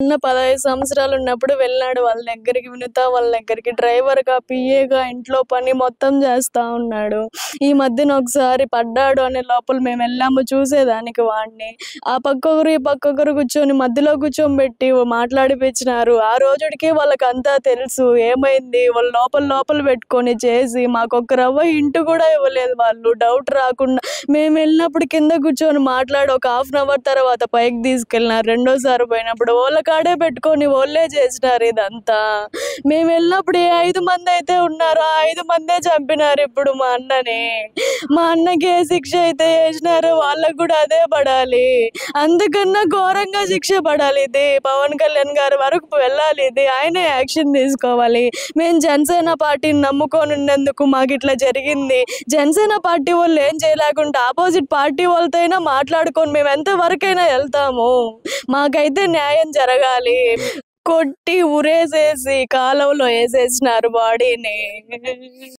ఉన్న 15 సంవత్సరాలు ఉన్నప్పుడు వెళ్ళాడు వాళ్ళ దగ్గరికి, వినుత వాళ్ళ దగ్గరికి. డ్రైవర్‌గా, పీఏగా ఇంట్లో పని మొత్తం చేస్తా ఉన్నాడు. ఈ మధ్యన ఒకసారి పడ్డాడు అనే లోపల మేమెళ్ళాము చూసేదానికి వాడిని. ఆ పక్కొకరు, ఈ పక్కొకరు కూర్చొని మధ్యలో కూర్చోబెట్టి మాట్లాడిపిచ్చినారు. ఆ రోజుడికి వాళ్ళకంతా తెలుసు. ఏమైంది వాళ్ళు లోపల లోపల పెట్టుకొని చేసి మాకొక్క రవ్వ ఇంటు కూడా ఇవ్వలేదు వాళ్ళు. డౌట్ రాకుండా మేమెళ్ళినప్పుడు కింద కూర్చొని మాట్లాడి ఒక హాఫ్ అన్ అవర్ తర్వాత పైకి తీసుకెళ్ళినారు. రెండోసారి పోయినప్పుడు ఓళ్ళ కాడే పెట్టుకొని ఓళ్ళే చేసినారు ఇదంతా. మేమెళ్ళినప్పుడు ఏ 5 మందైతే ఉన్నారో ఆ 5 మందే చంపినారు ఇప్పుడు మా అన్నని. మా అన్నకి ఏ శిక్ష అయితే ఏసినారో వాళ్ళకి కూడా అదే పడాలి. అంతకన్నా ఘోరంగా శిక్ష పడాలి ఇది. పవన్ కళ్యాణ్ గారి వరకు వెళ్ళాలి ఇది. ఆయనే యాక్షన్ తీసుకోవాలి. మేము జనసేన పార్టీని నమ్ముకొని ఉన్నందుకు మాకిట్లా జరిగింది. జనసేన పార్టీ వాళ్ళు ఏం చేయలేకుంటే ఆపోజిట్ పార్టీ వాళ్ళతో అయినా మాట్లాడుకొని మేము ఎంత వరకైనా వెళ్తాము. మాకైతే న్యాయం జరగాలి. కొట్టి ఉరేసేసి కాలువలో ఏసేసినారు బాడీని.